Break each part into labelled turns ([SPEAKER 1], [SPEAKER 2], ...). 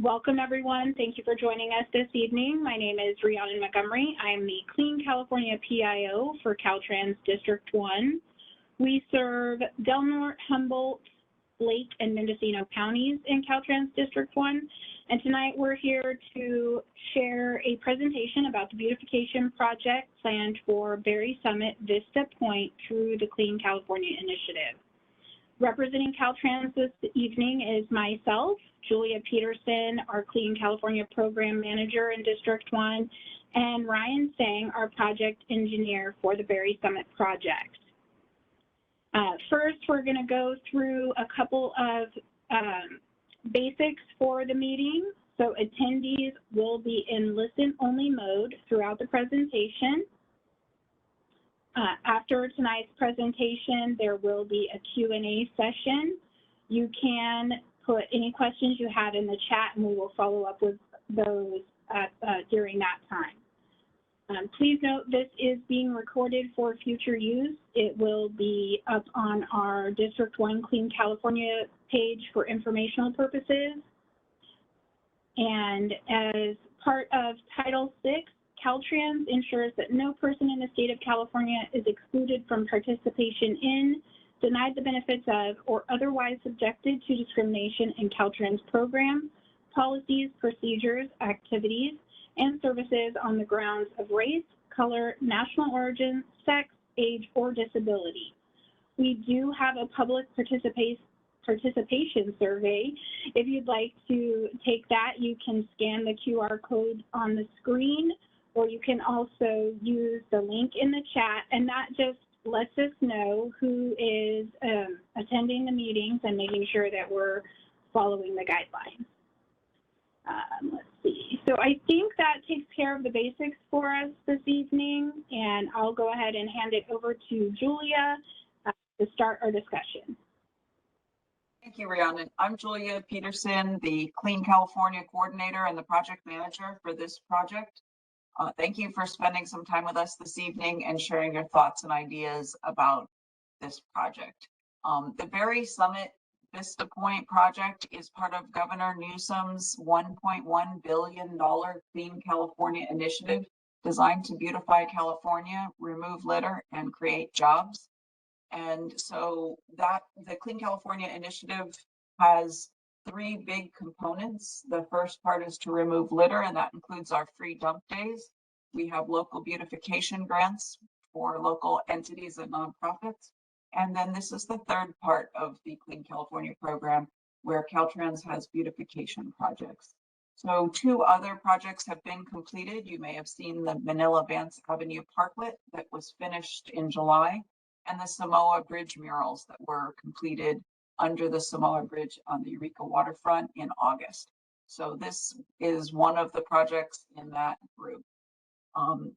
[SPEAKER 1] Welcome, everyone. Thank you for joining us this evening. My name is Rhiannon Montgomery. I am the Clean California PIO for Caltrans District 1. We serve Del Norte, Humboldt, Lake, and Mendocino counties in Caltrans District 1. And tonight we're here to share a presentation about the beautification project planned for Berry Summit, Vista Point through the Clean California Initiative. Representing Caltrans this evening is myself, Julia Peterson, our Clean California Program Manager in District 1, and Ryan Sang, our Project Engineer for the Berry Summit project. First, we're going to go through a couple of basics for the meeting. So attendees will be in listen-only mode throughout the presentation. After tonight's presentation, there will be a Q&A session. You can put any questions you have in the chat, and we will follow up with those during that time. Please note this is being recorded for future use. It will be up on our District 1 Clean California page for informational purposes. And as part of Title VI, Caltrans ensures that no person in the state of California is excluded from participation in, denied the benefits of, or otherwise subjected to discrimination in Caltrans programs, policies, procedures, activities, and services on the grounds of race, color, national origin, sex, age, or disability. We do have a public participation survey. If you'd like to take that, you can scan the QR code on the screen, or you can also use the link in the chat, and that just lets us know who is attending the meetings and making sure that we're following the guidelines. Let's see. So I think that takes care of the basics for us this evening, and I'll go ahead and hand it over to Julia to start our discussion.
[SPEAKER 2] Thank you, Rhiannon. I'm Julia Peterson, the Clean California Coordinator and the Project Manager for this project. Thank you for spending some time with us this evening and sharing your thoughts and ideas about this project. The Berry Summit Vista Point project is part of Governor Newsom's $1.1 billion Clean California initiative designed to beautify California, remove litter, and create jobs. And so the Clean California initiative has three big components. The first part is to remove litter, and that includes our free dump days. We have local beautification grants for local entities and nonprofits. And then this is the third part of the Clean California program, where Caltrans has beautification projects. So two other projects have been completed. You may have seen the Manila Vance Avenue Parklet that was finished in July, and the Samoa Bridge murals that were completed under the Samoa Bridge on the Eureka waterfront in August. So this is one of the projects in that group.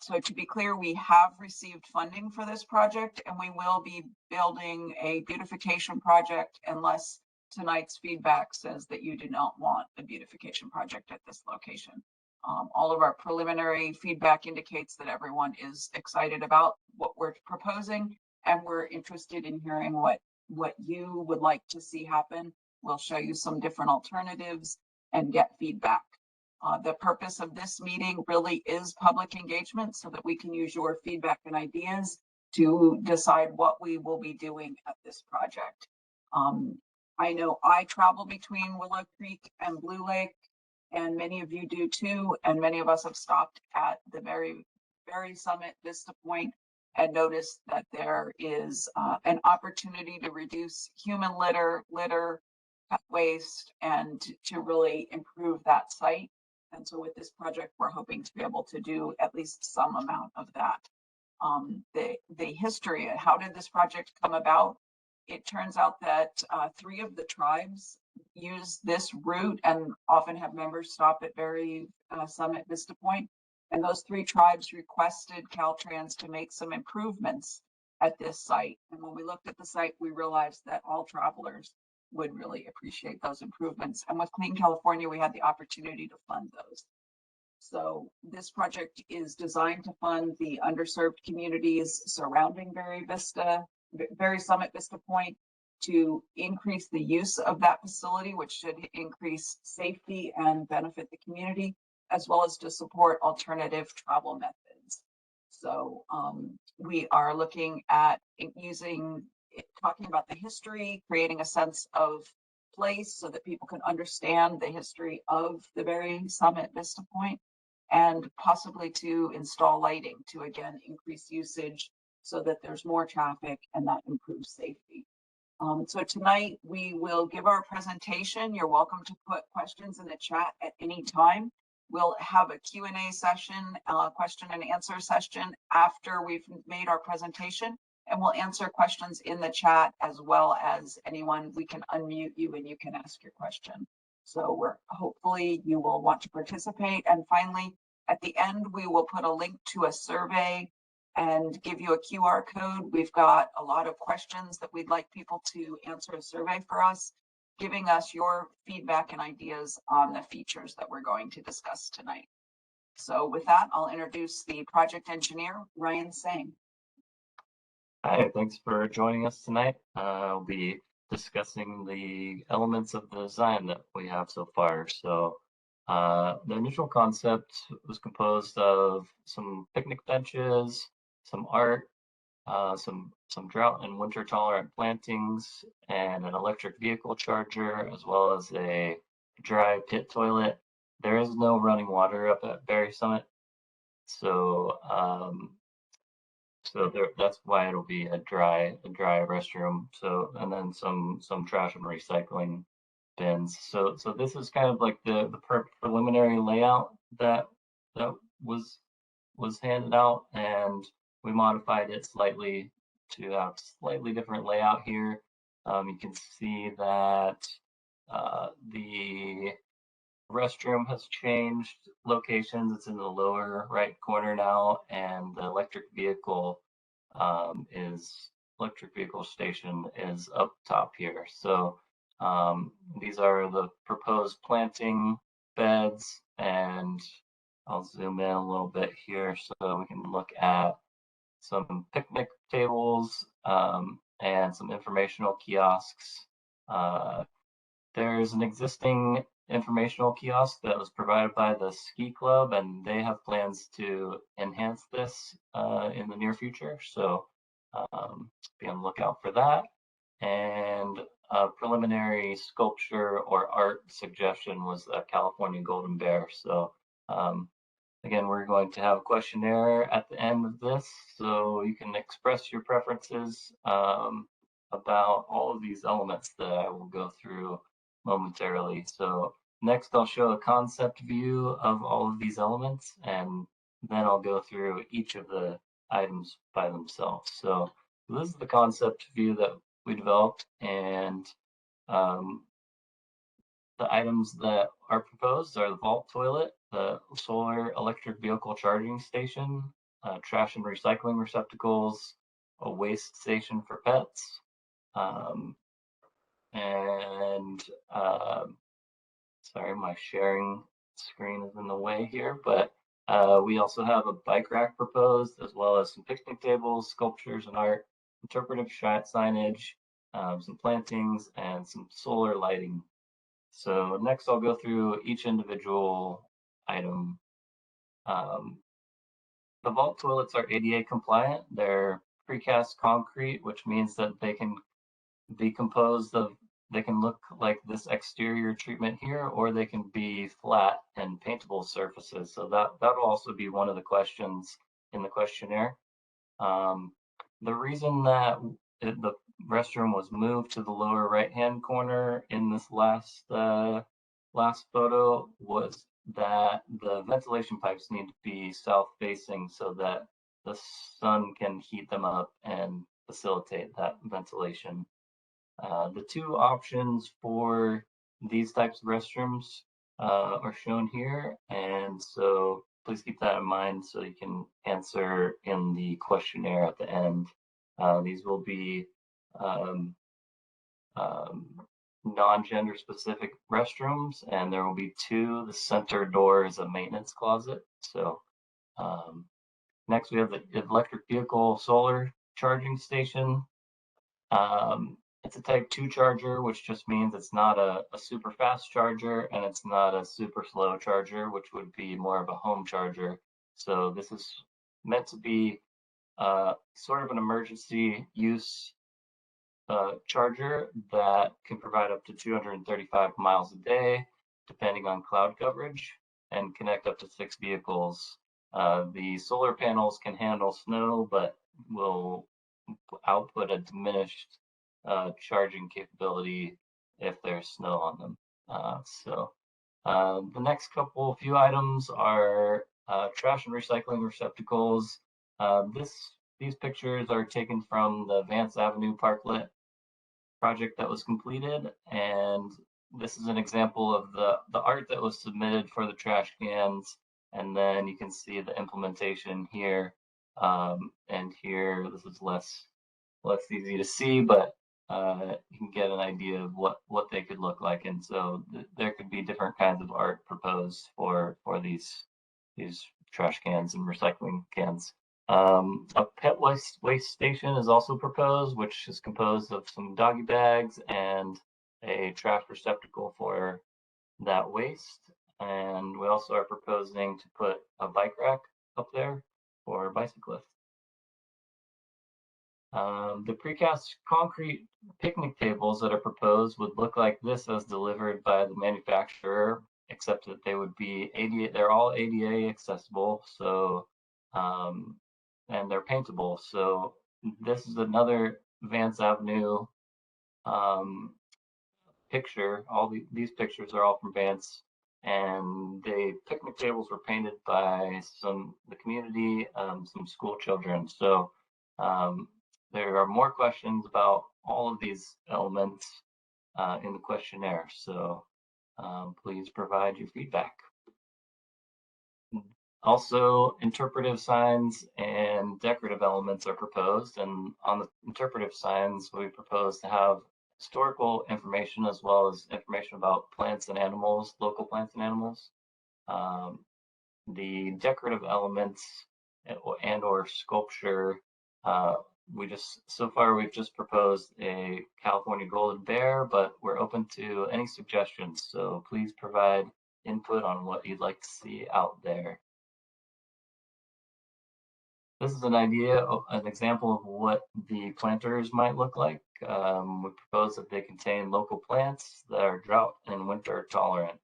[SPEAKER 2] So to be clear, we have received funding for this project, and we will be building a beautification project unless tonight's feedback says that you do not want a beautification project at this location. All of our preliminary feedback indicates that everyone is excited about what we're proposing, and we're interested in hearing what you would like to see happen. We'll show you some different alternatives and get feedback. The purpose of this meeting really is public engagement so that we can use your feedback and ideas to decide what we will be doing at this project. I know I travel between Willow Creek and Blue Lake, and many of you do too, and many of us have stopped at the Berry Summit Vista Point and noticed that there is an opportunity to reduce human litter, waste, and to really improve that site. And so with this project, we're hoping to be able to do at least some amount of that. The history, how did this project come about? It turns out that three of the tribes use this route and often have members stop at Berry Summit Vista Point. And those three tribes requested Caltrans to make some improvements at this site. And when we looked at the site, we realized that all travelers would really appreciate those improvements. And with Clean California, we had the opportunity to fund those. So this project is designed to fund the underserved communities surrounding Berry Summit Vista Point, to increase the use of that facility, which should increase safety and benefit the community, as well as to support alternative travel methods. So we are looking at talking about the history, creating a sense of place so that people can understand the history of the very summit Vista Point, and possibly to install lighting to again increase usage so that there's more traffic and that improves safety. So tonight we will give our presentation. You're welcome to put questions in the chat at any time. We'll have a Q&A session, question and answer session after we've made our presentation, and we'll answer questions in the chat as well as anyone. We can unmute you and you can ask your question. So hopefully you will want to participate. And finally, at the end, we will put a link to a survey and give you a QR code. We've got a lot of questions that we'd like people to answer a survey for us, giving us your feedback and ideas on the features that we're going to discuss tonight. So with that, I'll introduce the project engineer, Ryan Sang.
[SPEAKER 3] Hi, thanks for joining us tonight. I'll be discussing the elements of the design that we have so far. So the initial concept was composed of some picnic benches, some art, some drought and winter tolerant plantings, and an electric vehicle charger, as well as a dry pit toilet. There is no running water up at Berry Summit, so that's why it'll be a dry restroom. So, and then some trash and recycling bins. So this is kind of like the preliminary layout that was handed out, and we modified it slightly to have slightly different layout here. You can see that the restroom has changed locations. It's in the lower right corner now, and the electric vehicle station is up top here. So these are the proposed planting beds, and I'll zoom in a little bit here so we can look at some picnic tables and some informational kiosks. There's an existing informational kiosk that was provided by the ski club, and they have plans to enhance this in the near future. So be on the lookout for that. And a preliminary sculpture or art suggestion was a California golden bear. So again, we're going to have a questionnaire at the end of this, so you can express your preferences about all of these elements that I will go through momentarily. So next, I'll show a concept view of all of these elements, and then I'll go through each of the items by themselves. So this is the concept view that we developed, and the items that are proposed are the vault toilet, the solar electric vehicle charging station, trash and recycling receptacles, a waste station for pets, and sorry, my sharing screen is in the way here, but we also have a bike rack proposed, as well as some picnic tables, sculptures and art, interpretive signage, some plantings, and some solar lighting. So next I'll go through each individual item. The vault toilets are ADA compliant. They're precast concrete, which means that they can be composed of, they can look like this exterior treatment here, or they can be flat and paintable surfaces. So that'll also be one of the questions in the questionnaire. The reason that the restroom was moved to the lower right-hand corner in this last photo was that the ventilation pipes need to be south-facing so that the sun can heat them up and facilitate that ventilation. The two options for these types of restrooms are shown here, and so please keep that in mind so you can answer in the questionnaire at the end. These will be non-gender specific restrooms, and there will be two. The center door is a maintenance closet. So next we have the electric vehicle solar charging station. It's a type 2 charger, which just means it's not a super fast charger and it's not a super slow charger, which would be more of a home charger. So this is meant to be sort of an emergency use charger that can provide up to 235 miles a day, depending on cloud coverage, and connect up to 6 vehicles. The solar panels can handle snow, but will output a diminished charging capability if there's snow on them. The next few items are trash and recycling receptacles. These pictures are taken from the Vance Avenue Parklet project that was completed, and this is an example of the art that was submitted for the trash cans, and then you can see the implementation here. And here, this is less easy to see, but you can get an idea of what they could look like. And so there could be different kinds of art proposed for these trash cans and recycling cans. A pet waste station is also proposed, which is composed of some doggy bags and a trash receptacle for that waste. And we also are proposing to put a bike rack up there for bicyclists. The precast concrete picnic tables that are proposed would look like this as delivered by the manufacturer, except that they would be they're all ADA accessible, so and they're paintable. So this is another Vance Avenue picture. These pictures are all from Vance, and the picnic tables were painted by the community, some school children. So there are more questions about all of these elements in the questionnaire. So please provide your feedback. Also, interpretive signs and decorative elements are proposed, and on the interpretive signs, we propose to have historical information as well as information about plants and animals, local plants and animals. The decorative elements and or sculpture, so far we've just proposed a California golden bear, but we're open to any suggestions. So please provide input on what you'd like to see out there. This is an example of what the planters might look like. We propose that they contain local plants that are drought and winter tolerant.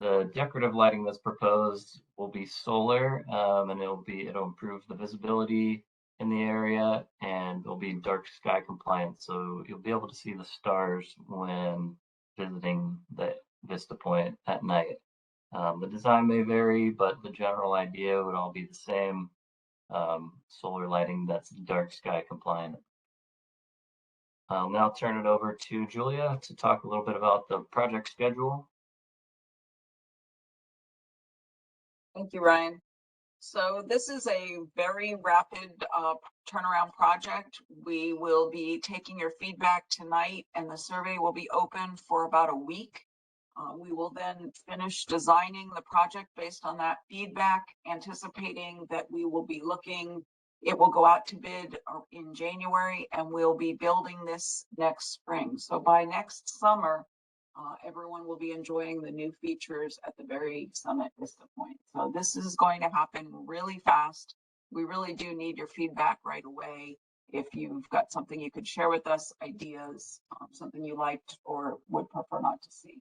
[SPEAKER 3] The decorative lighting that's proposed will be solar, and it'll improve the visibility in the area, and it'll be dark sky compliant. So you'll be able to see the stars when visiting the Vista Point at night. The design may vary, but the general idea would all be the same. Solar lighting that's dark sky compliant. I'll now turn it over to Julia to talk a little bit about the project schedule.
[SPEAKER 2] Thank you, Ryan. So this is a very rapid turnaround project. We will be taking your feedback tonight, and the survey will be open for about a week. We will then finish designing the project based on that feedback, anticipating that it will go out to bid in January, and we'll be building this next spring. So by next summer, everyone will be enjoying the new features at the very summit Vista Point. So this is going to happen really fast. We really do need your feedback right away. If you've got something you could share with us, ideas, something you liked or would prefer not to see.